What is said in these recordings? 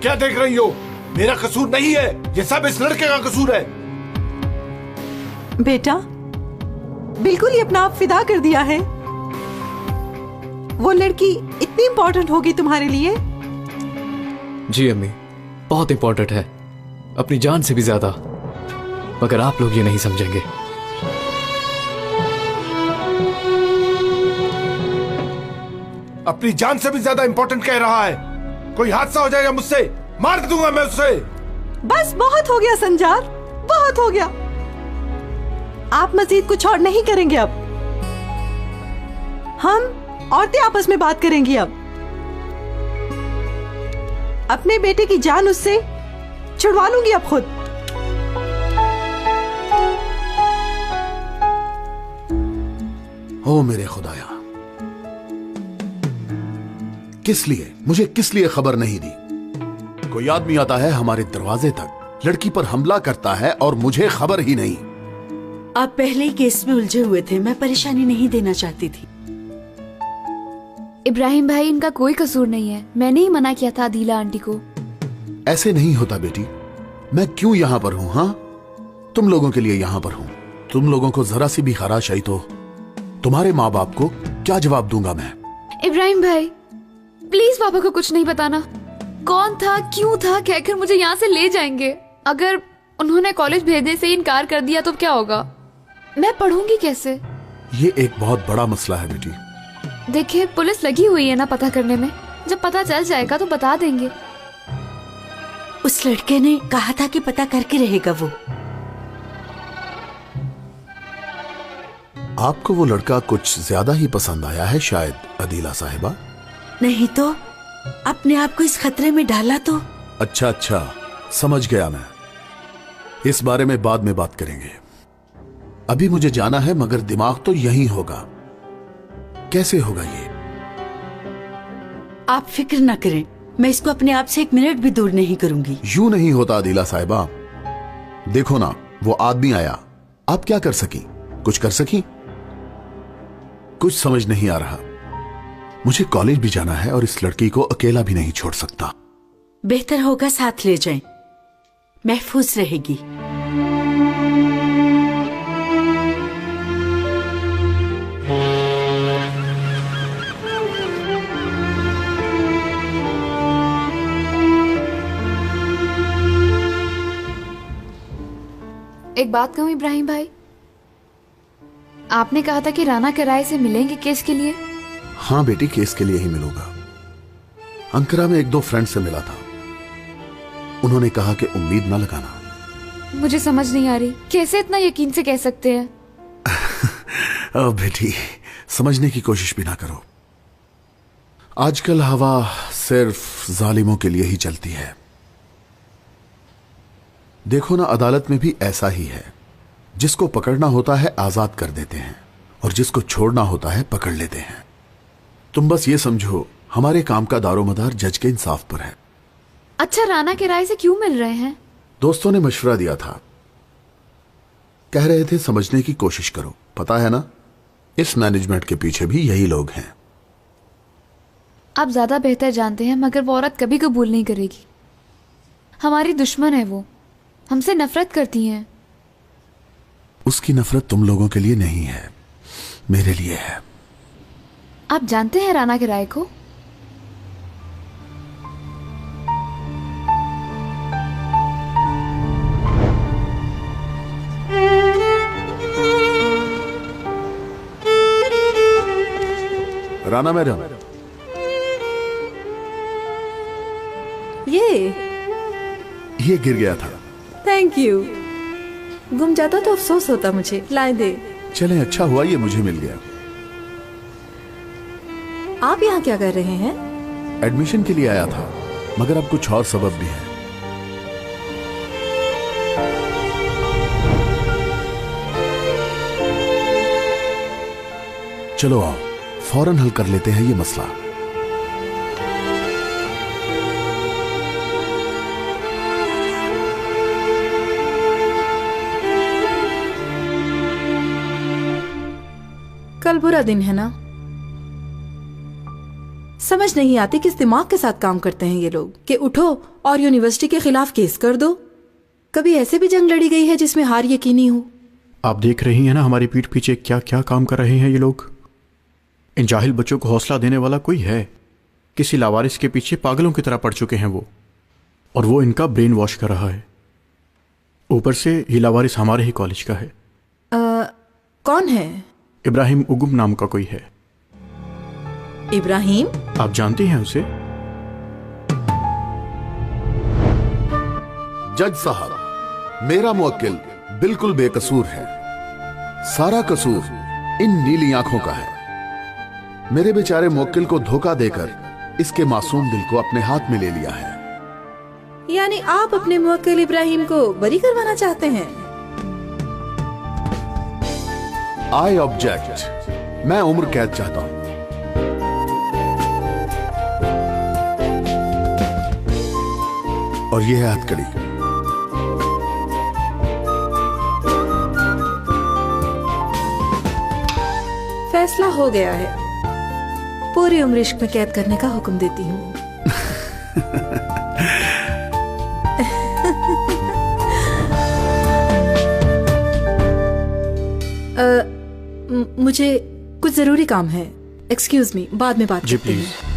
क्या देख रही हो? मेरा कसूर नहीं है, ये सब इस लड़के का कसूर है। बेटा, बिल्कुल ही अपना आप फिदा कर दिया है। वो लड़की इतनी इम्पोर्टेंट होगी तुम्हारे लिए? जी अम्मी, बहुत इम्पोर्टेंट है, अपनी जान से भी ज्यादा। मगर आप लोग ये नहीं समझेंगे। अपनी जान से भी ज्यादा इम्पोर्टेंट कह रहा है। कोई हादसा हो जाएगा मुझसे, मार दूंगा मैं उसे। बस बहुत हो गया संजार, बहुत हो गया। आप मजीद कुछ और नहीं करेंगे अब। हम औरतें आपस में बात करेंगी अब। अपने बेटे की जान उससे छुड़वा लूंगी अब खुद। ओ मेरे खुदाया, किस लिए, मुझे किस लिए खबर नहीं दी? कोई आदमी आता है हमारे दरवाजे तक, लड़की पर हमला करता है और मुझे खबर ही नहीं। आप पहले ही केस में उलझे हुए थे, मैं परेशानी नहीं देना चाहती थी। इब्राहिम भाई, इनका कोई कसूर नहीं है। मैंने ही मना किया था अदीला आंटी को। ऐसे नहीं होता बेटी। मैं क्यों यहाँ पर हूँ? हाँ, तुम लोगों के लिए यहाँ पर हूँ। तुम लोगों को जरा सी भी खराश आई तो तुम्हारे माँ बाप को क्या जवाब दूंगा मैं? इब्राहिम भाई, प्लीज पापा को कुछ नहीं बताना। कौन था, क्यों था कहकर मुझे यहाँ से ले जाएंगे। अगर उन्होंने कॉलेज भेजने से इनकार कर दिया तो क्या होगा? मैं पढ़ूंगी कैसे? ये एक बहुत बड़ा मसला है बेटी। देखिए, पुलिस लगी हुई है ना पता करने में। जब पता चल जाएगा तो बता देंगे। उस लड़के ने कहा था कि पता करके रहेगा वो। आपको वो लड़का कुछ ज्यादा ही पसंद आया है शायद अदीला साहिबा। नहीं तो अपने आप को इस खतरे में डाला तो। अच्छा अच्छा, समझ गया मैं। इस बारे में बाद में बात करेंगे। अभी मुझे जाना है, मगर दिमाग तो यही होगा। कैसे होगा ये? आप फिक्र न करें, मैं इसको अपने आप से एक मिनट भी दूर नहीं करूंगी। यूं नहीं होता अदीला साहिबा। देखो ना, वो आदमी आया, आप क्या कर सकी? कुछ कर सकी? कुछ समझ नहीं आ रहा। मुझे कॉलेज भी जाना है और इस लड़की को अकेला भी नहीं छोड़ सकता। बेहतर होगा साथ ले जाएं, महफूज रहेगी। एक बात कहूँ इब्राहिम भाई, आपने कहा था कि राना किराए से मिलेंगे केस के लिए। हाँ बेटी, केस के लिए ही मिलूंगा। अंकरा में एक दो फ्रेंड से मिला था। उन्होंने कहा कि उम्मीद ना लगाना। मुझे समझ नहीं आ रही, कैसे इतना यकीन से कह सकते हैं? बेटी, समझने की कोशिश भी ना करो। आजकल हवा सिर्फ जालिमों के लिए ही चलती है। देखो ना, अदालत में भी ऐसा ही है। जिसको पकड़ना होता है आजाद कर देते हैं और जिसको छोड़ना होता है पकड़ लेते हैं। तुम बस ये समझो, हमारे काम का दारोमदार जज के इंसाफ पर है। अच्छा, राना किराए से क्यों मिल रहे हैं? दोस्तों ने मशवरा दिया था, कह रहे थे समझने की कोशिश करो। पता है ना, इस मैनेजमेंट के पीछे भी यही लोग हैं। आप ज्यादा बेहतर जानते हैं, मगर वो औरत कभी कबूल नहीं करेगी। हमारी दुश्मन है वो, हमसे नफरत करती हैं। उसकी नफरत तुम लोगों के लिए नहीं है, मेरे लिए है। आप जानते हैं राना किराए को? राना मैडम, ये गिर गया था। Thank you. गुम जाता तो अफसोस होता मुझे। लाए दे। चलें, अच्छा हुआ ये मुझे मिल गया। आप यहाँ क्या कर रहे हैं? एडमिशन के लिए आया था, मगर अब कुछ और सबब भी है। चलो आओ, फौरन हल कर लेते हैं ये मसला। कल बुरा दिन है ना? समझ नहीं आती किस दिमाग के साथ काम करते हैं ये लोग कि उठो और यूनिवर्सिटी के खिलाफ केस कर दो। कभी ऐसे भी जंग लड़ी गई है जिसमें हार यकीनी हो? आप देख रही हैं ना हमारी पीठ पीछे क्या क्या काम कर रहे हैं ये लोग। इन जाहिल बच्चों को हौसला देने वाला कोई है? किसी लावारिस के पीछे पागलों की तरह पड़ चुके हैं वो, और वो इनका ब्रेन वॉश कर रहा है। ऊपर से ये लावारिस हमारे ही कॉलेज का है। कौन है? इब्राहिम उगुम नाम का कोई है। इब्राहिम? आप जानती हैं उसे? जज साहब, मेरा मुवक्किल बिल्कुल बेकसूर है। सारा कसूर इन नीली आंखों का है। मेरे बेचारे मुवक्किल को धोखा देकर इसके मासूम दिल को अपने हाथ में ले लिया है। यानी आप अपने मुवक्किल इब्राहिम को बरी करवाना चाहते हैं? I object. मैं उम्र कैद चाहता हूं। और यह है हथकड़ी। फैसला हो गया है। पूरी उम्र इश्क में कैद करने का हुक्म देती हूँ। मुझे कुछ जरूरी काम है। एक्सक्यूज मी, बाद में बात जी करते प्लीज। हैं।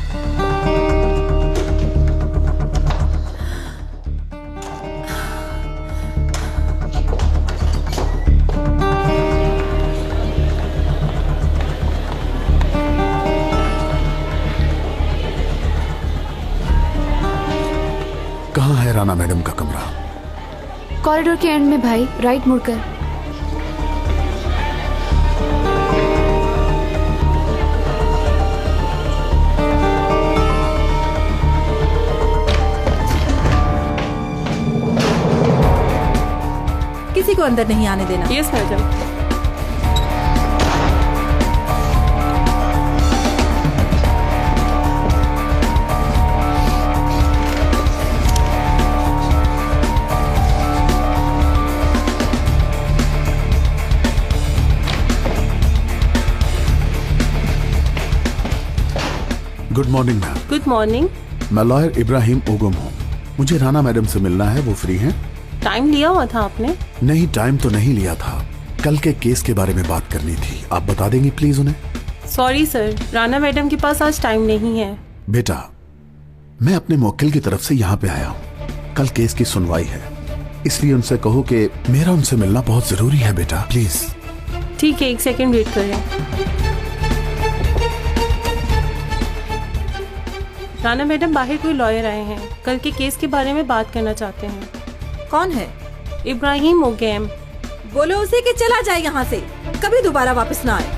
कहाँ है राना मैडम का कमरा? कॉरिडोर के एंड में भाई, राइट मुड़कर। किसी को अंदर नहीं आने देना। Yes madam. Good morning ma'am. Good morning. मैं लॉयर इब्राहिम उगुम हूँ। मुझे राना मैडम से मिलना है। वो फ्री हैं? टाइम लिया हुआ था आपने? नहीं, टाइम तो नहीं लिया था। कल के केस के बारे में बात करनी थी। आप बता देंगी प्लीज उन्हें? सॉरी सर, राना मैडम के पास आज टाइम नहीं है। बेटा, मैं अपने मुवक्किल की तरफ से यहाँ पे आया हूँ। कल केस की सुनवाई है, इसलिए उनसे कहो कि मेरा उनसे मिलना बहुत जरूरी है। बेटा प्लीज। ठीक है, 1 सेकेंड वेट करें। राना मैडम, बाहर कोई लॉयर आए हैं, कल के केस के बारे में बात करना चाहते हैं। कौन है? इब्राहिम उगैम। बोलो उसे कि चला जाए यहाँ से, कभी दोबारा वापस ना आए।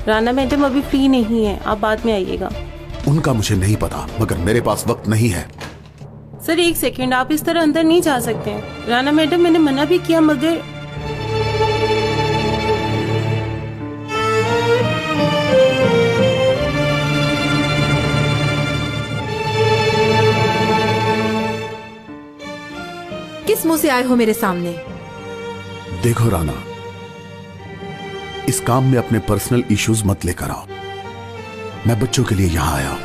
राना मैडम अभी फ्री नहीं है, आप बाद में आइएगा। उनका मुझे नहीं पता, मगर मेरे पास वक्त नहीं है। सर 1 सेकेंड, आप इस तरह अंदर नहीं जा सकते हैं। राना मैडम, मैंने मना भी किया मगर किस मुंह से आए हो मेरे सामने? देखो राना, इस काम में अपने पर्सनल इश्यूज मत लेकर आओ। मैं बच्चों के लिए यहां आया हूं।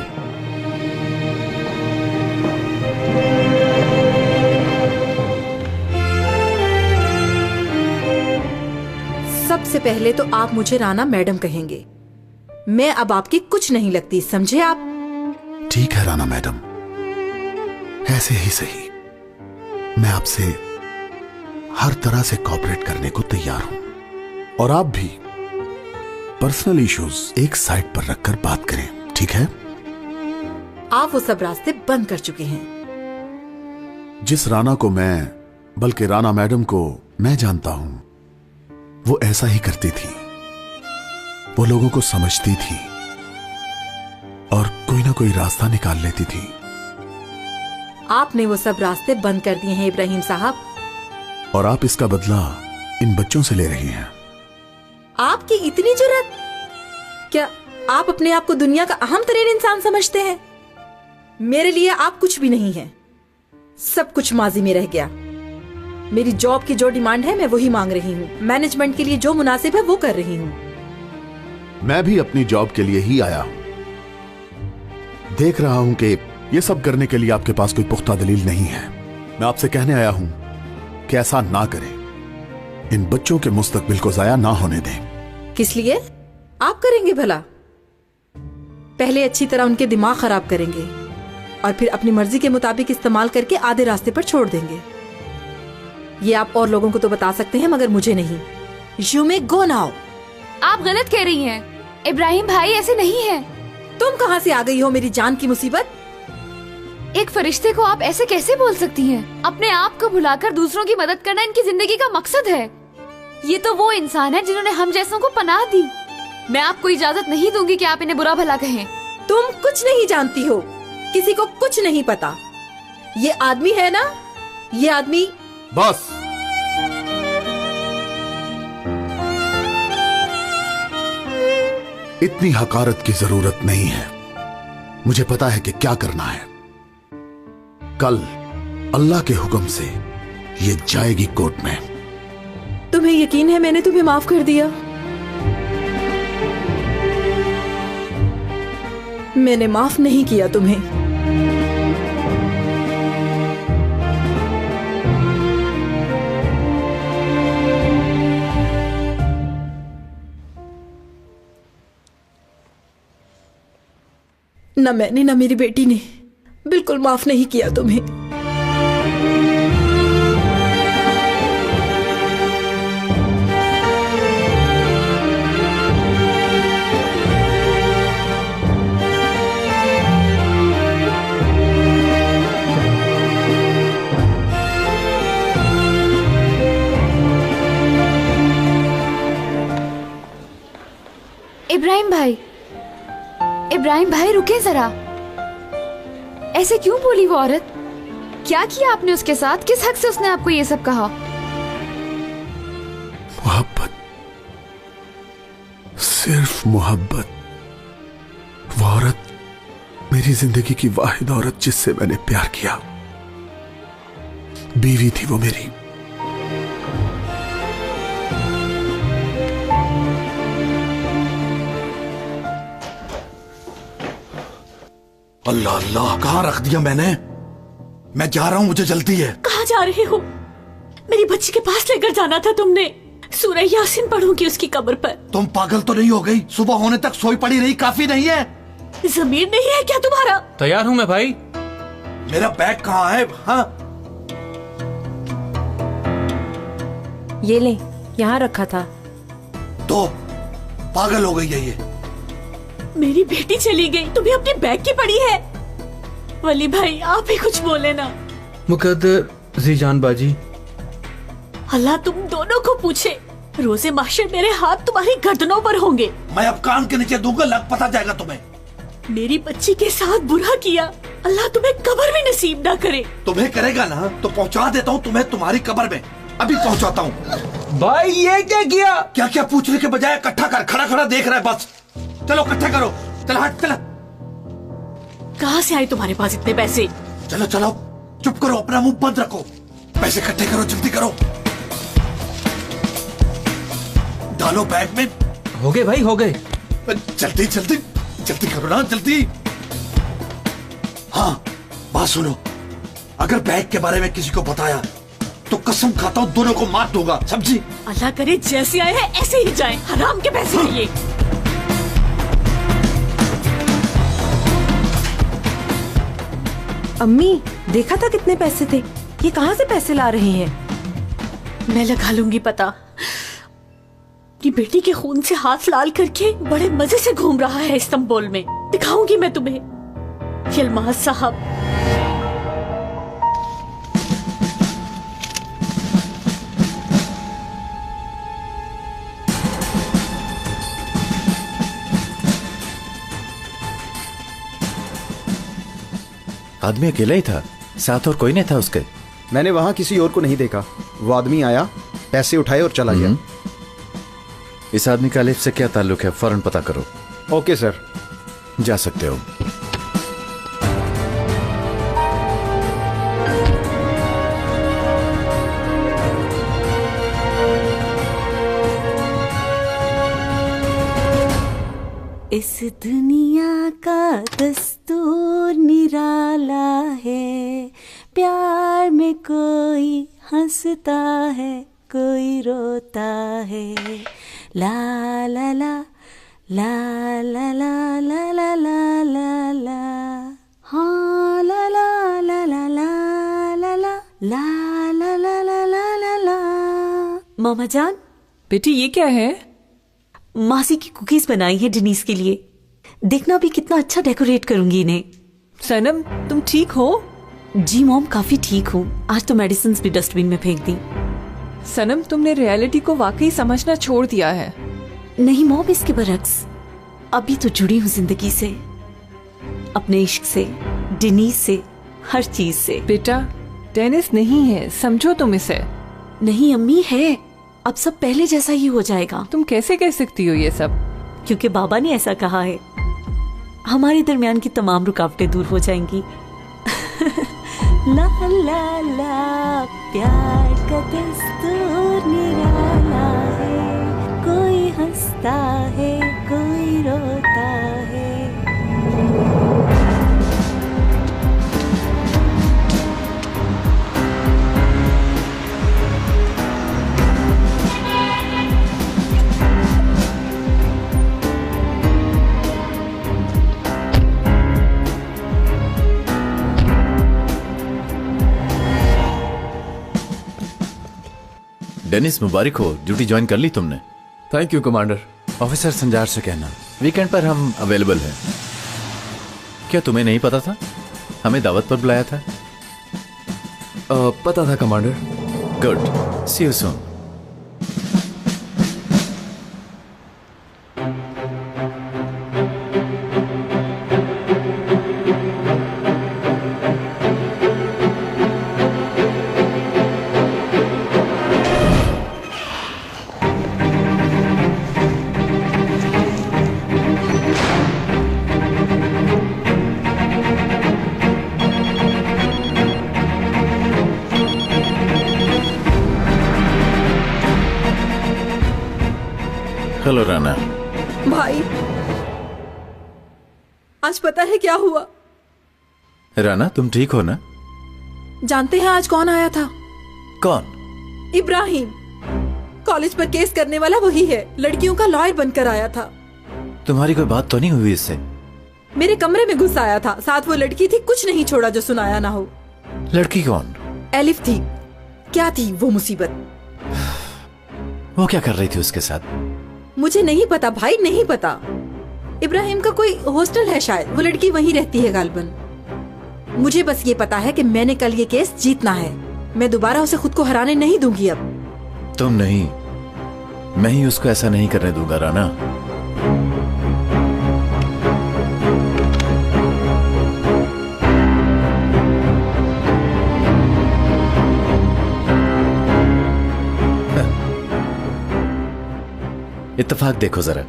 सबसे पहले तो आप मुझे राना मैडम कहेंगे। मैं अब आपकी कुछ नहीं लगती, समझे आप? ठीक है राना मैडम, ऐसे ही सही। मैं आपसे हर तरह से कोऑपरेट करने को तैयार हूं। और आप भी पर्सनल इश्यूज एक साइड पर रखकर बात करें, ठीक है? आप वो सब रास्ते बंद कर चुके हैं। जिस राना को मैं, बल्कि राना मैडम को मैं जानता हूं, वो ऐसा ही करती थी। वो लोगों को समझती थी और कोई ना कोई रास्ता निकाल लेती थी। आपने वो सब रास्ते बंद कर दिए हैं इब्राहिम साहब। और आप इसका बदला इन बच्चों से ले रही हैं। आपकी इतनी जुर्रत? क्या आप अपने आप को दुनिया का अहम तरीन इंसान समझते हैं? मेरे लिए आप कुछ भी नहीं हैं। सब कुछ माजी में रह गया। मेरी जॉब की जो डिमांड है मैं वही मांग रही हूँ। मैनेजमेंट के लिए जो मुनासिब है वो कर रही हूँ। मैं भी अपनी जॉब के लिए ही आया हूं। देख रहा हूं कि ये सब करने के लिए आपके पास कोई पुख्ता दलील नहीं है। मैं आपसे कहने आया हूं कि ऐसा ना करें। इन बच्चों के मुस्तकबिल को जाया ना होने दें। किस लिए? आप करेंगे भला? पहले अच्छी तरह उनके दिमाग खराब करेंगे और फिर अपनी मर्जी के मुताबिक इस्तेमाल करके आधे रास्ते पर छोड़ देंगे। ये आप और लोगों को तो बता सकते हैं मगर मुझे नहीं। You may go now. आप गलत कह रही हैं। इब्राहिम भाई ऐसे नहीं है। तुम कहाँ से आ गई हो मेरी जान की मुसीबत? एक फरिश्ते को आप ऐसे कैसे बोल सकती हैं? अपने आप को भुलाकर दूसरों की मदद करना इनकी जिंदगी का मकसद है। ये तो वो इंसान है जिन्होंने हम जैसों को पनाह दी। मैं आपको इजाजत नहीं दूंगी कि आप इन्हें बुरा भला कहें। तुम कुछ नहीं जानती हो, किसी को कुछ नहीं पता। ये आदमी है ना, ये आदमी। बस इतनी हकारत की जरूरत नहीं है। मुझे पता है कि क्या करना है। कल अल्लाह के हुक्म से ये जाएगी कोर्ट में। तुम्हें यकीन है मैंने तुम्हें माफ कर दिया? मैंने माफ नहीं किया तुम्हें। न मैंने न मेरी बेटी ने बिल्कुल माफ नहीं किया तुम्हें। इब्राहिम भाई रुके जरा। ऐसे क्यों बोली वो औरत? क्या किया आपने उसके साथ? किस हक से उसने आपको ये सब कहा? मोहब्बत, सिर्फ मोहब्बत। वो औरत मेरी जिंदगी की वाहिद औरत जिससे मैंने प्यार किया। बीवी थी वो मेरी। अल्लाह अल्लाह, कहाँ रख दिया मैंने? मैं जा रहा हूँ, मुझे जल्दी है। कहाँ जा रहे हो? मेरी बच्ची के पास लेकर जाना था तुमने। सूरह यासीन पढ़ूंगी उसकी कब्र पर। तुम पागल तो नहीं हो गई? सुबह होने तक सोई पड़ी रही काफी नहीं है? जमीर नहीं है क्या तुम्हारा? तैयार हूँ मैं भाई। मेरा बैग कहाँ है? हाँ, ये ले, यहाँ रखा था। तो पागल हो गई है ये। मेरी बेटी चली गई, तुम्हें अपने बैग की पड़ी है। वली भाई आप ही कुछ बोले ना। मुकद्दर जीजान बाजी। अल्लाह तुम दोनों को पूछे। रोजे माशर मेरे हाथ तुम्हारी गर्दनों पर होंगे। मैं अब कान के नीचे दूंगा, लग पता जाएगा तुम्हें। मेरी बच्ची के साथ बुरा किया, अल्लाह तुम्हें कब्र भी नसीब ना करे। तुम्हें करेगा ना तो पहुंचा देता हूँ तुम्हें तुम्हारी कब्र में। अभी पहुंचाता हूँ। भाई ये क्या किया? क्या क्या पूछने के बजाय इकट्ठा कर। खड़ा खड़ा देख रहा है बस। चलो इकट्ठा करो। चलो हट, चलो। कहाँ से आए तुम्हारे पास इतने पैसे? चलो चलो, चुप करो, अपना मुंह बंद रखो। पैसे इकट्ठे करो, जल्दी करो। डालो बैग में। हो गए भाई, हो गए। जल्दी जल्दी जल्दी करो ना, जल्दी। हाँ, बात सुनो। अगर बैग के बारे में किसी को बताया तो कसम खाता हूँ दोनों को मार दूंगा, समझी? अल्लाह करे जैसे आए हैं ऐसे ही जाएं। हराम के पैसे हैं ये। अम्मी, देखा था कितने पैसे थे? ये कहाँ से पैसे ला रहे हैं? मैं लगा लूंगी पता। अपनी बेटी के खून से हाथ लाल करके बड़े मजे से घूम रहा है इस्तांबुल में। दिखाऊंगी मैं तुम्हें। यलमाज साहब, आदमी अकेला ही था, साथ और कोई नहीं था उसके? मैंने वहां किसी और को नहीं देखा। वो आदमी आया, पैसे उठाए और चला गया। इस आदमी का अलिफ से क्या ताल्लुक है? फौरन पता करो। Okay sir. जा सकते हो। इस दुनिया का दस्तूर निराला है, प्यार में कोई हंसता है कोई रोता है, ला ला ला ला ला ला ला ला ला ला ला, हाँ ला ला ला ला ला ला ला ला ला ला ला ला ला ला। मामा जान, बेटी ये क्या है? मासी की कुकीज बनाई है डेनिस के लिए, देखना भी कितना अच्छा डेकोरेट करूंगी इन्हें। सनम तुम ठीक हो? जी मॉम, काफी ठीक हूँ। आज तो मेडिसिन भी डस्टबिन में फेंक दी। सनम तुमने रियलिटी को वाकई समझना छोड़ दिया है। नहीं मॉम, इसके बरक्स अभी तो जुड़ी हूँ जिंदगी से, अपने इश्क से, डेनिस से, हर चीज से। बेटा डेनिस नहीं है, समझो तुम इसे। नहीं अम्मी है, अब सब पहले जैसा ही हो जाएगा। तुम कैसे कह सकती हो ये सब? क्योंकि बाबा ने ऐसा कहा है, हमारे दरमियान की तमाम रुकावटें दूर हो जाएंगी। ला ला ला, प्यार का दस्तूर निराला है, कोई हंसता है कोई रोता है। डेनिस मुबारक हो, ड्यूटी ज्वाइन कर ली तुमने? Thank you commander. Officer Sanjar से कहना वीकेंड पर हम अवेलेबल हैं। क्या तुम्हें नहीं पता था? हमें दावत पर बुलाया था। पता था commander. Good, see you soon. Hello Rana. भाई, आज पता है क्या हुआ? राना तुम ठीक हो ना? जानते हैं आज कौन आया था? कौन? इब्राहिम। कॉलेज पर केस करने वाला वही है, लड़कियों का लॉयर बनकर आया था। तुम्हारी कोई बात तो नहीं हुई इससे? मेरे कमरे में घुस आया था, साथ वो लड़की थी, कुछ नहीं छोड़ा जो सुनाया ना हो। लड़की कौन? एलिफ थी। क्या थी वो मुसीबत? वो क्या कर रही थी उसके साथ? मुझे नहीं पता भाई, नहीं पता। इब्राहिम का कोई हॉस्टल है शायद, वो लड़की वहीं रहती है गालबन। मुझे बस ये पता है कि मैंने कल ये केस जीतना है। मैं दोबारा उसे खुद को हराने नहीं दूंगी अब। तुम नहीं, मैं ही उसको ऐसा नहीं करने दूंगा राना। इत्तेफाक देखो जरा,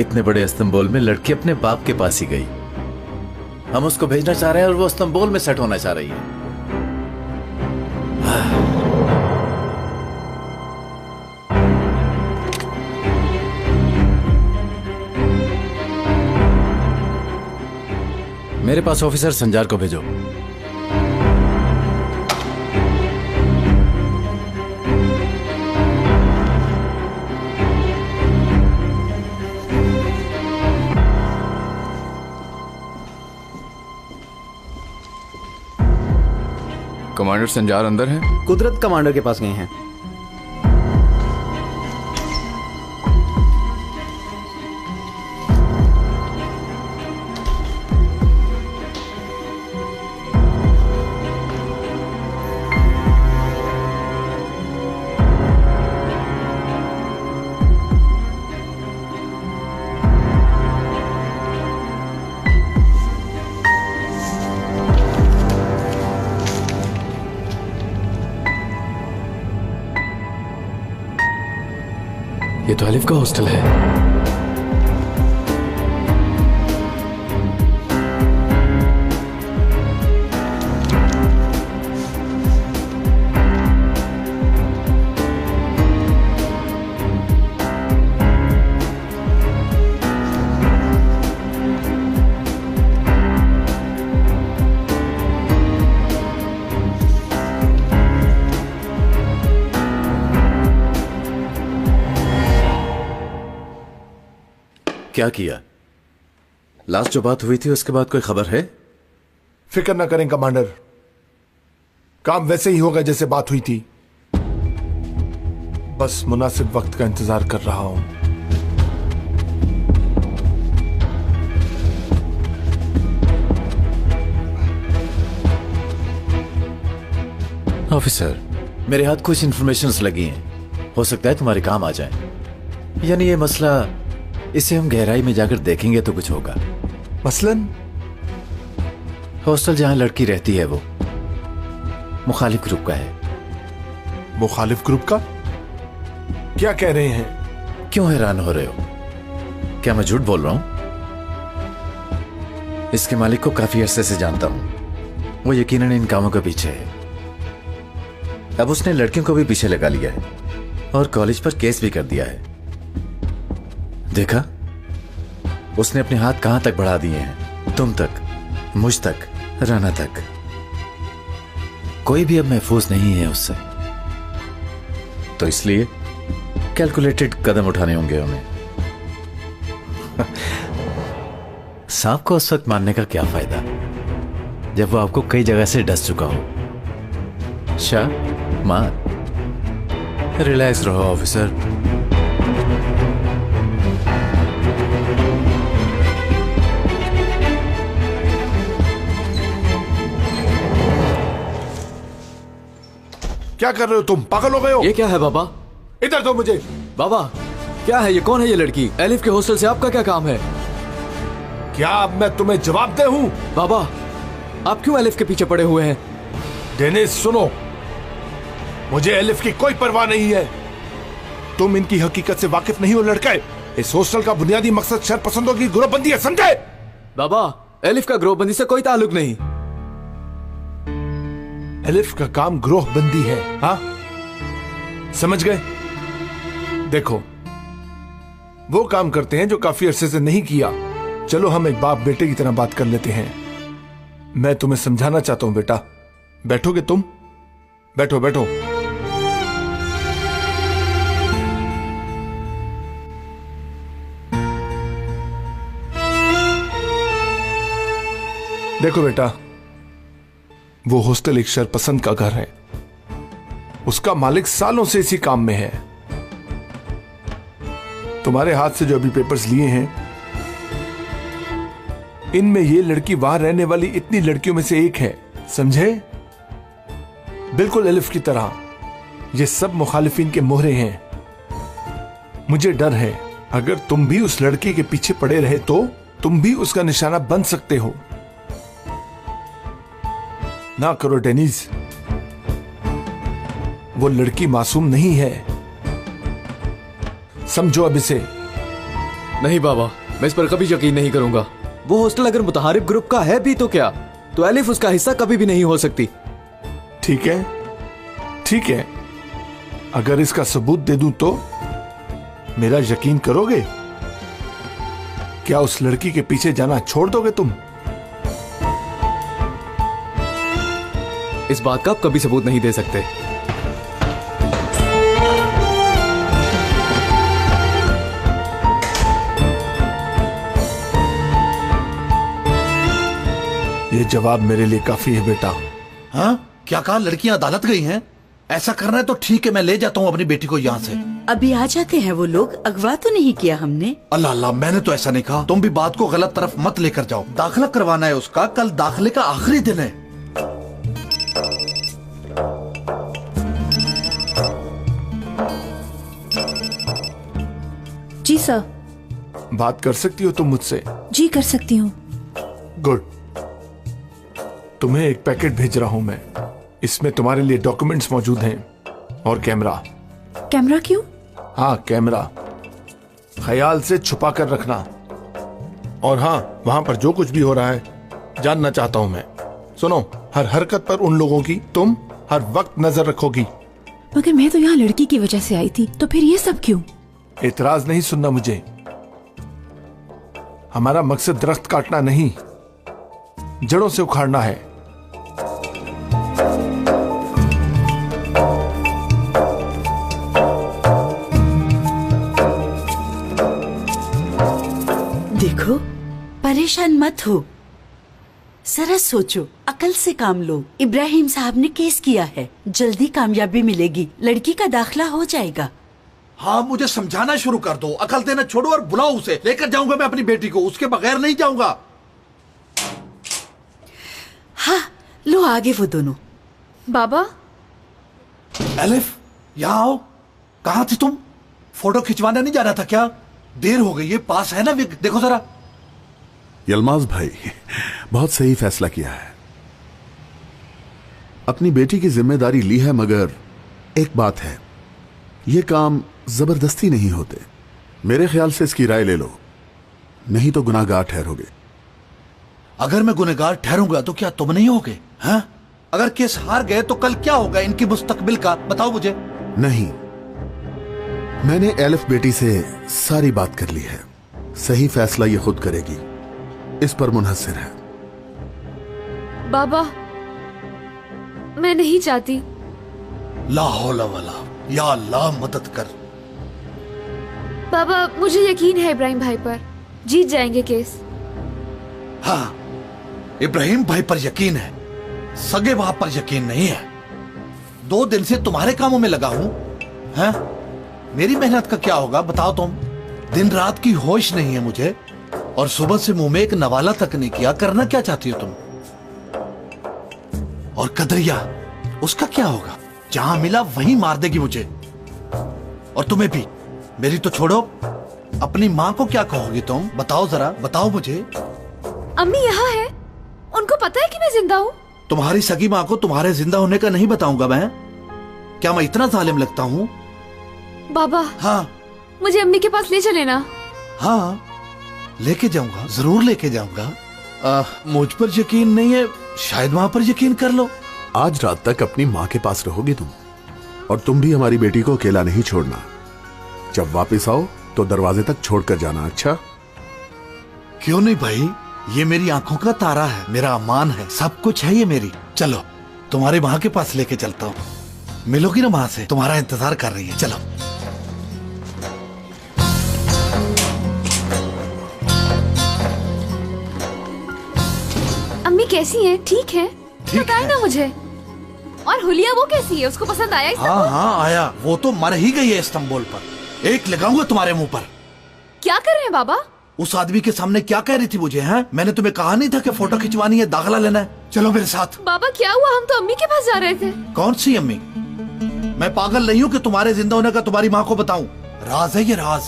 इतने बड़े इस्तांबुल में लड़की अपने बाप के पास ही गई। हम उसको भेजना चाह रहे हैं और वो इस्तांबुल में सेट होना चाह रही है। मेरे पास ऑफिसर संजार को भेजो। कमांडर संजार अंदर है? कुदरत कमांडर के पास गए हैं। ये तो अलिफ का हॉस्टल है। क्या किया? लास्ट जो बात हुई थी उसके बाद कोई खबर है? फिक्र ना करें कमांडर, काम वैसे ही होगा जैसे बात हुई थी। बस मुनासिब वक्त का इंतजार कर रहा हूं। ऑफिसर, मेरे हाथ कुछ इंफॉर्मेशंस लगी हैं, हो सकता है तुम्हारे काम आ जाए। यानी ये मसला, इसे हम गहराई में जाकर देखेंगे तो कुछ होगा। मसलन हॉस्टल जहां लड़की रहती है वो मुखालिफ ग्रुप का है। मुखालिफ ग्रुप का? क्या कह रहे हैं? क्यों हैरान हो रहे हो? क्या मैं झूठ बोल रहा हूं? इसके मालिक को काफी अरसे से जानता हूं, वो यकीनन इन कामों के पीछे है। अब उसने लड़कियों को भी पीछे लगा लिया है और कॉलेज पर केस भी कर दिया है। देखा, उसने अपने हाथ कहां तक बढ़ा दिए हैं, तुम तक, मुझ तक, राना तक। कोई भी अब महफूज नहीं है उससे, तो इसलिए कैलकुलेटेड कदम उठाने होंगे हमें। सांप को उस वक्त मारने का क्या फायदा जब वो आपको कई जगह से डस चुका हो। शाह मार, रिलैक्स रहो ऑफिसर। क्या कर रहे हो तुम? पागल हो गए हो? ये क्या है बाबा? इधर दो मुझे। बाबा क्या है ये? कौन है ये लड़की? एलिफ के हॉस्टल से आपका क्या काम है? क्या अब मैं तुम्हें जवाब दे हूं? बाबा आप क्यों एलिफ के पीछे पड़े हुए हैं? डेनिस सुनो, मुझे एलिफ की कोई परवाह नहीं है। तुम इनकी हकीकत से वाकिफ नहीं हो लड़के। इस हॉस्टल का बुनियादी मकसद शरपसंदों की ग्रोहबंदी है, समझे? बाबा एलिफ का ग्रोहबंदी से कोई ताल्लुक नहीं। एलिफ का काम ग्रोहबंदी है, हाँ समझ गए? देखो, वो काम करते हैं जो काफी अरसे से नहीं किया। चलो हम एक बाप बेटे की तरह बात कर लेते हैं। मैं तुम्हें समझाना चाहता हूं बेटा। बैठोगे तुम? बैठो बैठो। देखो बेटा, वो हॉस्टल एक शरपसंद का घर है। उसका मालिक सालों से इसी काम में है। तुम्हारे हाथ से जो अभी पेपर्स लिए हैं, इनमें ये लड़की वहां रहने वाली इतनी लड़कियों में से एक है, समझे? बिल्कुल एलिफ की तरह। ये सब मुखालिफिन के मोहरे हैं। मुझे डर है अगर तुम भी उस लड़की के पीछे पड़े रहे तो तुम भी उसका निशाना बन सकते हो। ना करो डेनिस, वो लड़की मासूम नहीं है, समझो अब इसे। नहीं बाबा, मैं इस पर कभी यकीन नहीं करूंगा। वो हॉस्टल अगर मुताहरिफ ग्रुप का है भी तो क्या, तो एलिफ उसका हिस्सा कभी भी नहीं हो सकती। ठीक है, ठीक है, अगर इसका सबूत दे दूं तो मेरा यकीन करोगे? क्या उस लड़की के पीछे जाना छोड़ दोगे तुम? इस बात का आप कभी सबूत नहीं दे सकते। ये जवाब मेरे लिए काफी है बेटा। हाँ, क्या कहा? लड़कियां अदालत गई हैं? ऐसा करना है तो ठीक है, मैं ले जाता हूँ अपनी बेटी को यहाँ से। अभी आ जाते हैं वो लोग, अगवा तो नहीं किया हमने। अल्लाह अल्लाह, मैंने तो ऐसा नहीं कहा। तुम भी बात को गलत तरफ मत लेकर जाओ। दाखिला करवाना है उसका, कल दाखिले का आखिरी दिन है। जी सर। बात कर सकती हो तुम मुझसे? जी कर सकती हूँ। गुड। तुम्हें एक पैकेट भेज रहा हूं मैं। इसमें तुम्हारे लिए डॉक्यूमेंट्स मौजूद हैं और कैमरा। कैमरा क्यों? हाँ कैमरा, ख्याल से छुपा कर रखना। और हाँ, वहां पर जो कुछ भी हो रहा है जानना चाहता हूं मैं। सुनो, हर हरकत पर उन लोगों की तुम हर वक्त नजर रखोगी। मगर मैं तो यहाँ लड़की की वजह से आई थी, तो फिर ये सब क्यों? एतराज नहीं सुनना मुझे। हमारा मकसद दरख्त काटना नहीं, जड़ों से उखाड़ना है। परेशान मत हो, जरा सोचो, अकल से काम लो। इब्राहिम साहब ने केस किया है, जल्दी कामयाबी मिलेगी, लड़की का दाखिला हो जाएगा। हाँ, मुझे समझाना शुरू कर दो। अकल देना छोड़ो और बुलाओ उसे। लेकर जाऊंगा मैं अपनी बेटी को, उसके बगैर नहीं जाऊंगा। हाँ, लो आगे वो दोनों। बाबा। एलिफ, यहाँ आओ। कहाँ थी तुम? फोटो खिंचवाने नहीं जाना था क्या? देर हो गई है, पास है ना विग, देखो जरा। यलमाज भाई, बहुत सही फैसला किया है। अपनी बेटी की जिम्मेदारी ली है, मगर एक बात है, ये काम जबरदस्ती नहीं होते। मेरे ख्याल से इसकी राय ले लो, नहीं तो गुनाहगार ठहरोगे। अगर मैं गुनहगार ठहरूंगा तो क्या तुम नहीं होगे? हाँ? अगर केस हार गए तो कल क्या होगा इनकी मुस्तकबिल का, बताओ मुझे। नहीं, मैंने एलिफ बेटी से सारी बात कर ली है। सही फैसला ये खुद करेगी, इस पर मुनहसर है। बाबा, मैं नहीं चाहती। ला हौला वला, या अल्लाह मदद कर। बाबा, मुझे यकीन है इब्राहिम भाई पर, जीत जाएंगे केस। हाँ, इब्राहिम भाई पर यकीन है, सगे बाप पर यकीन नहीं है। 2 दिन से तुम्हारे कामों में लगा हूं, हैं? मेरी मेहनत का क्या होगा बताओ तुम? दिन रात की होश नहीं है मुझे, और सुबह से मुंह में एक नवाला तक नहीं किया। करना क्या चाहती हो तुम? और कदरिया, उसका क्या होगा? जहां मिला वहीं मार देगी मुझे, और तुम्हें भी। मेरी तो छोड़ो, अपनी माँ को क्या कहोगी तुम? बताओ जरा, बताओ मुझे। अम्मी यहाँ है, उनको पता है कि मैं जिंदा हूँ। तुम्हारी सगी माँ को तुम्हारे जिंदा होने का नहीं बताऊंगा मैं? क्या मैं इतना जालिम लगता हूँ? बाबा। हाँ, मुझे अम्मी के पास ले चले ना। हाँ, लेके जाऊंगा, जरूर लेके जाऊंगा। मुझ पर यकीन नहीं है, शायद वहां पर यकीन कर लो। आज रात तक अपनी माँ के पास रहोगे तुम, और तुम भी हमारी बेटी को अकेला नहीं छोड़ना। जब वापस आओ तो दरवाजे तक छोड़कर जाना, अच्छा? क्यों नहीं भाई, ये मेरी आंखों का तारा है, मेरा अमान है, सब कुछ है ये मेरी। चलो, तुम्हारे माँ के पास लेके चलता हूँ। मिलोगी ना माँ से? तुम्हारा इंतजार कर रही है, चलो। अम्मी कैसी हैं? ठीक है? बताए ना मुझे। और हुलिया वो कैसी है? उसको पसंद आया इस्तांबुल? हाँ हाँ आया, वो तो मर ही गई है इस्तांबुल पर। एक लगाऊंगा तुम्हारे मुंह पर। क्या कर रहे हैं बाबा? उस आदमी के सामने क्या कह रही थी मुझे? हैं? मैंने तुम्हें कहा नहीं था कि फोटो खिंचवानी है, दाखिला लेना है? चलो मेरे साथ। बाबा क्या हुआ? हम तो अम्मी के पास जा रहे थे। कौन सी अम्मी? मैं पागल नहीं हूँ कि तुम्हारे जिंदा होने का तुम्हारी माँ को बताऊं। राज है ये, राज।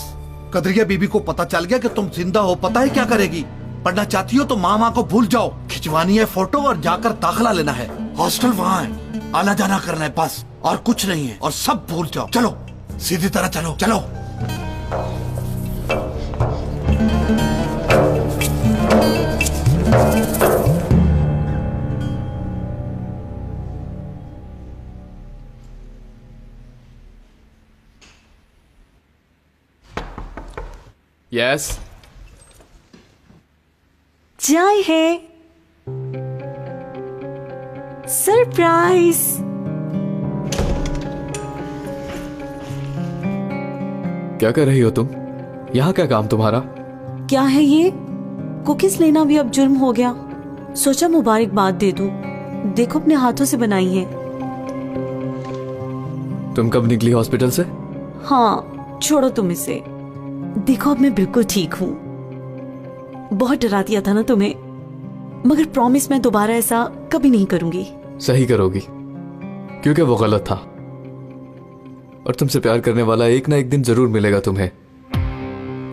कदरिया बीबी को पता चल गया कि तुम जिंदा हो, पता है क्या करेगी? पढ़ना चाहती हो तो माँ को भूल जाओ। खिंचवानी है फोटो और जाकर दाखिला लेना है। हॉस्टल वहाँ है, आना जाना करना है बस, और कुछ नहीं है। और सब भूल जाओ। चलो, सीधी तरह चलो, चलो। यस। चाय है। सरप्राइज। क्या कर रही हो तुम? यहाँ क्या काम तुम्हारा? क्या है ये? कुकीज लेना भी अब जुर्म हो गया। सोचा मुबारकबाद दे दूं। देखो अपने हाथों से बनाई है। तुम कब निकली हॉस्पिटल से? हाँ, छोड़ो तुम इसे। देखो अब मैं बिल्कुल ठीक हूँ। बहुत डरा दिया था ना तुम्हें, मगर प्रॉमिस मैं दोबारा ऐसा कभी नहीं करूंगी। सही करोगी, क्योंकि वो गलत था, और तुमसे प्यार करने वाला एक ना एक दिन जरूर मिलेगा तुम्हें।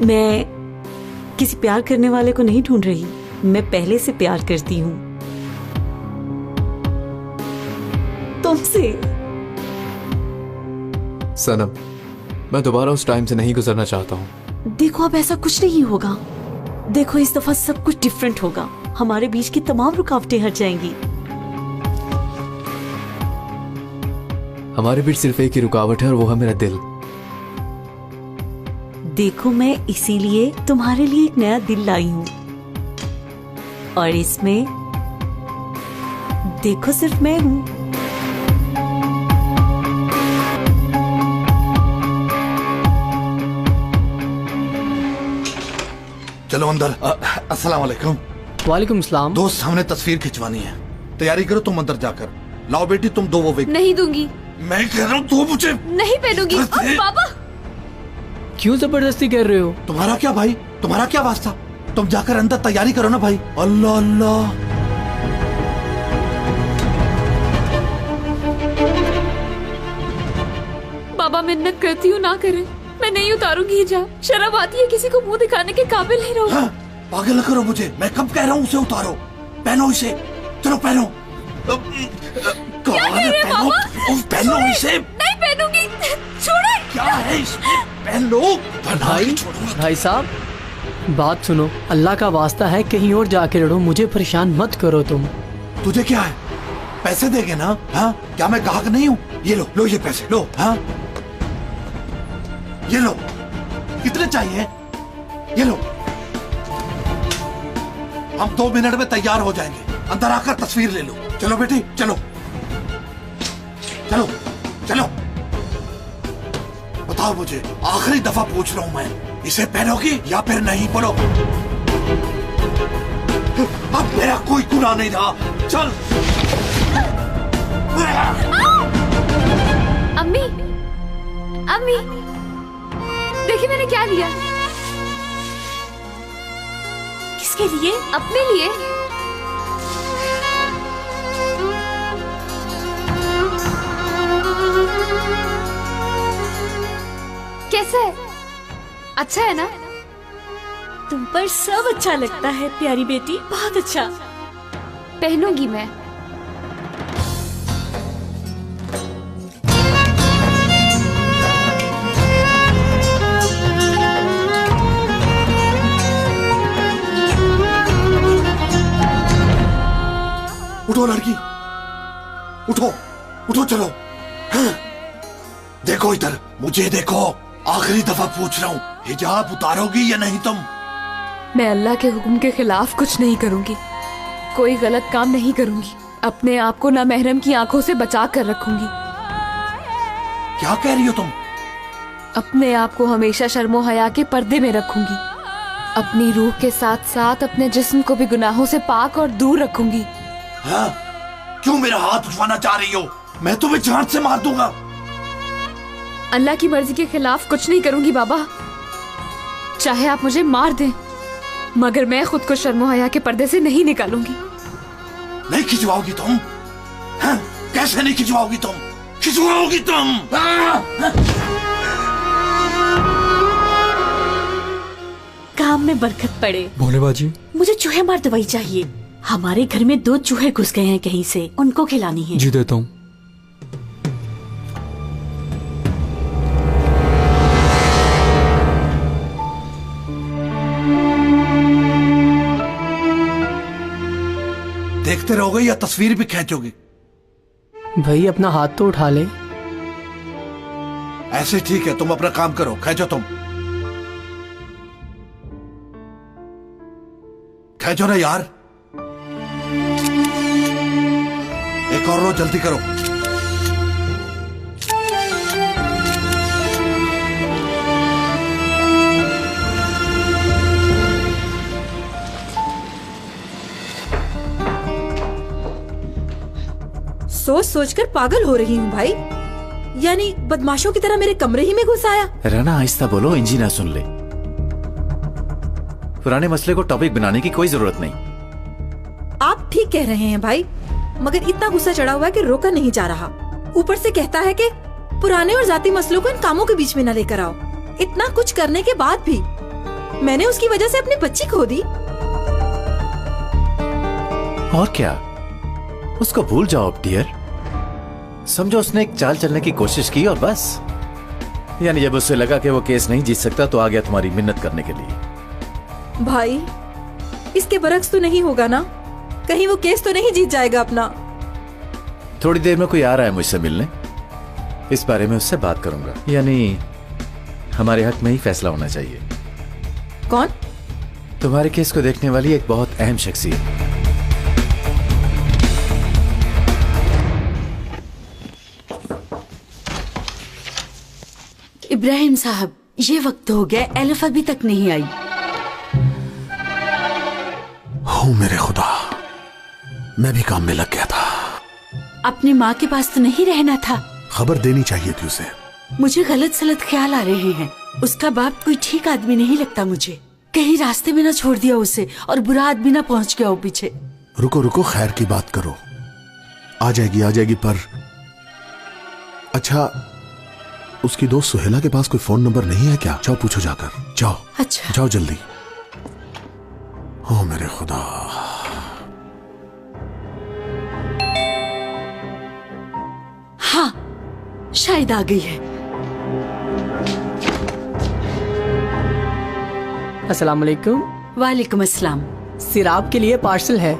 मैं किसी प्यार करने वाले को नहीं ढूंढ रही, मैं पहले से प्यार करती हूँ तुमसे। सनम, मैं दोबारा उस टाइम से नहीं गुजरना चाहता हूँ। देखो अब ऐसा कुछ नहीं होगा। देखो इस दफा सब कुछ डिफरेंट होगा। हमारे बीच की तमाम रुकावटें हट जाएंगी। हमारे बीच सिर्फ एक ही रुकावट है, और वो है मेरा दिल। देखो मैं इसीलिए तुम्हारे लिए एक नया दिल लाई हूं, और इसमें देखो सिर्फ मैं हूं। चलो अंदर। अस्सलाम वालेकुम। वालेकुम सलाम। दोस्त, हमने तस्वीर खिंचवानी है, तैयारी करो तुम अंदर जाकर। लाओ बेटी तुम दो वो विग। नहीं दूंगी। मैं कह रहा हूँ दो मुझे। नहीं पहनूंगी। बाबा क्यों जबरदस्ती कर रहे हो? तुम्हारा क्या भाई, तुम्हारा क्या वास्ता? तुम जाकर अंदर तैयारी करो ना भाई। अल्लाह अल्लाह। बाबा मिन्नत करती हूँ ना करें, मैं नहीं उतारूंगी हिजाब। शर्म आती है, किसी को मुंह दिखाने के काबिल नहीं रहूंगी। हाँ, पागल न करो मुझे, मैं कब कह रहा हूँ उसे उतारो। पहनो इसे, चलो पहनो। पहनो इसे। नहीं पहनूंगी, छोड़े। क्या है इसमें? पहन लो। भाई साहब बात सुनो, अल्लाह का वास्ता है कहीं और जाके लड़ो, मुझे परेशान मत करो तुम। तुझे क्या है, पैसे देंगे ना? हाँ, क्या मैं ग्राहक नहीं हूँ? ये लो, लो ये पैसे लो। हाँ ये लो। कितने चाहिए? ये लो। हम 2 मिनट में तैयार हो जाएंगे, अंदर आकर तस्वीर ले लो। चलो बेटी चलो चलो चलो। बताओ मुझे, आखिरी दफा पूछ रहा हूं मैं, इसे पहनोगी या फिर नहीं? बोलो। अब मेरा कोई गुनाह नहीं रहा। चल। अम्मी, अम्मी देखिए मैंने क्या लिया। किसके लिए? अपने लिए। कैसा है? अच्छा है ना? तुम पर सब अच्छा लगता है प्यारी बेटी, बहुत अच्छा। पहनूंगी मैं। उठो लड़की, उठो उठो चलो। हाँ। देखो इधर, मुझे देखो, आखिरी दफा पूछ रहा हूँ, हिजाब उतारोगी या नहीं तुम? मैं अल्लाह के हुक्म के खिलाफ कुछ नहीं करूंगी, कोई गलत काम नहीं करूंगी, अपने आप को नामहरम की आंखों से बचा कर रखूंगी। क्या कह रही हो तुम? अपने आप को हमेशा शर्मो हया के पर्दे में रखूंगी, अपनी रूह के साथ साथ अपने जिस्म को भी गुनाहों से पाक और दूर रखूंगी। हाँ? क्यों मेरा हाथ उठवाना चाह रही हो? मैं तुम्हें जान से मार दूंगा। अल्लाह की मर्जी के खिलाफ कुछ नहीं करूंगी बाबा, चाहे आप मुझे मार दें, मगर मैं खुद को शर्मो हया के पर्दे से नहीं निकालूंगी। नहीं खिंचवाओगी तुम? हाँ? कैसे नहीं खिंचवाओगी तुम? खिंचवाओगी तुम? काम में बरकत पड़े। भोले बाजी, मुझे चूहे मार दवाई चाहिए। हमारे घर में 2 चूहे घुस गए हैं कहीं से, उनको खिलानी है। जी देता हूँ। देखते रहोगे या तस्वीर भी खींचोगे? भाई अपना हाथ तो उठा ले। ऐसे ठीक है, तुम अपना काम करो, खींचो तुम। खींचो ना यार। एक और लो, जल्दी करो। सोच सोचकर पागल हो रही हूँ भाई, यानी बदमाशों की तरह मेरे कमरे ही में घुस आया। राना आहिस्ता बोलो, इंजी ना सुन ले। पुराने मसले को टॉपिक बनाने की कोई जरूरत नहीं। आप ठीक कह रहे हैं भाई, मगर इतना गुस्सा चढ़ा हुआ है कि रोका नहीं जा रहा। ऊपर से कहता है कि पुराने और जाती मसलों को इन कामों के बीच में न लेकर आओ। इतना कुछ करने के बाद भी मैंने उसकी वजह से अपनी बच्ची खो दी। और क्या, उसको भूल जाओ अब डियर। समझो उसने एक चाल चलने की कोशिश की और बस। यानी जब उससे लगा कि वो केस नहीं जीत सकता तो आ गया तुम्हारी मिन्नत करने के लिए। भाई इसके बरक्स तो नहीं होगा ना? कहीं वो केस तो नहीं जीत जाएगा अपना? थोड़ी देर में कोई आ रहा है मुझसे मिलने, इस बारे में उससे बात करूंगा। यानी हमारे हक में ही फैसला होना चाहिए। कौन? तुम्हारे केस को देखने वाली एक बहुत अहम शख्सियत। इब्राहिम साहब, ये वक्त हो गया, एलिफ अभी तक नहीं आई। मैं भी काम में लग गया था। अपनी माँ के पास तो नहीं रहना था? खबर देनी चाहिए थी उसे। मुझे गलत सलत ख्याल आ रहे हैं। उसका बाप कोई ठीक आदमी नहीं लगता मुझे। कहीं रास्ते में ना छोड़ दिया उसे और बुरा आदमी ना पहुंच गया हो पीछे। रुको रुको, खैर की बात करो। आ जाएगी पर अच्छा, उसकी दोस्त सुहेला के पास कोई फोन नंबर नहीं है क्या? जाओ पूछो जाकर, जाओ। अच्छा जाओ जल्दी। ओ मेरे खुदा। हाँ, शायद आ गई है। अस्सलाम वालेकुम। वालेकुम अस्सलाम। सिराब के लिए पार्सल है।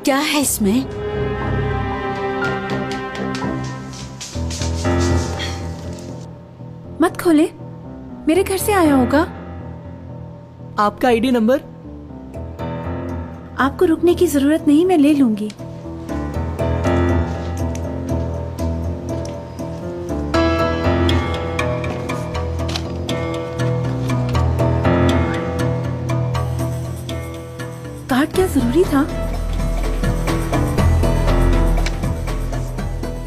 क्या है इसमें? मत खोले, मेरे घर से आया होगा। आपका आईडी नंबर? आपको रुकने की जरूरत नहीं, मैं ले लूंगी। कार्ड क्या जरूरी था?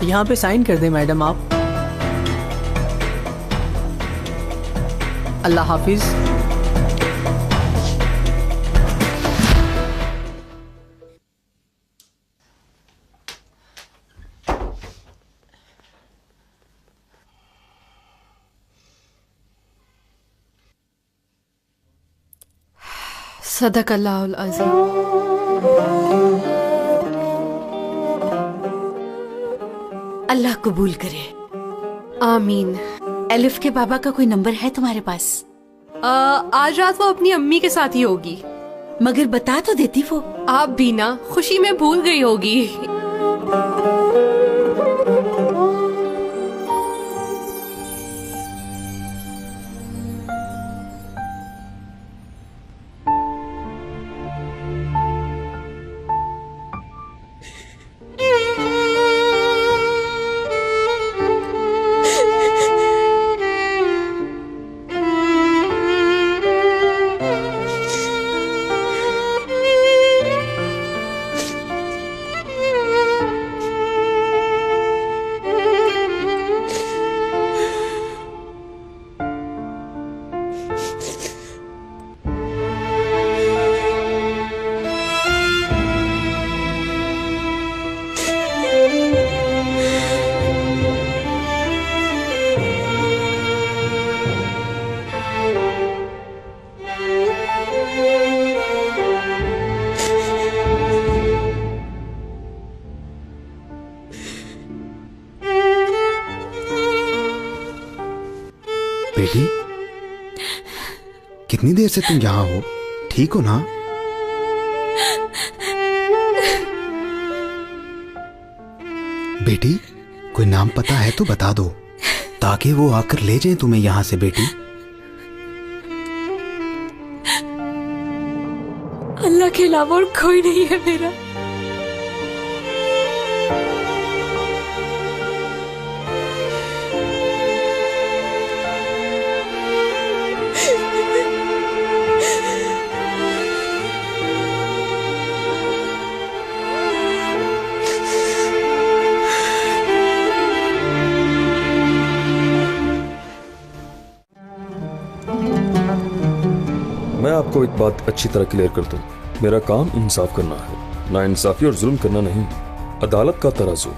यहाँ पे साइन कर दे मैडम आप। अल्लाह हाफिज। सदक अल्लाहुल अज़ीम। अल्लाह कबूल करे। आमीन। एलिफ के बाबा का कोई नंबर है तुम्हारे पास? आज रात वो अपनी अम्मी के साथ ही होगी। मगर बता तो देती वो। आप भी ना खुशी में भूल गई होगी। बेटी, कितनी देर से तुम यहाँ हो? ठीक हो ना? बेटी, कोई नाम पता है तो बता दो ताकि वो आकर ले जाएं तुम्हें यहाँ से। बेटी, अल्लाह के अलावा और कोई नहीं है मेरा। मैं आपको एक बात अच्छी तरह क्लियर कर दूं, मेरा काम इंसाफ करना है, ना इंसाफी और जुल्म करना नहीं। अदालत का तराजू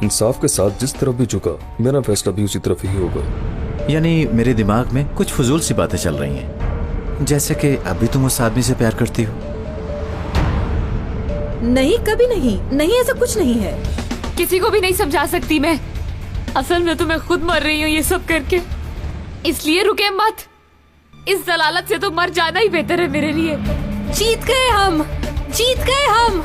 इंसाफ के साथ जिस तरफ भी झुका, मेरा फैसला भी उसी तरफ ही होगा। यानी मेरे दिमाग में कुछ फजूल सी बातें चल रही हैं, जैसे कि अभी तुम उस आदमी से प्यार करती हो। नहीं, कभी नहीं। नहीं, ऐसा कुछ नहीं है। किसी को भी नहीं समझा सकती मैं। असल में तो मैं खुद मर रही हूँ ये सब करके, इसलिए रुके मत। इस जलालत से तो मर जाना ही बेहतर है मेरे लिए। जीत गए हम, जीत गए हम।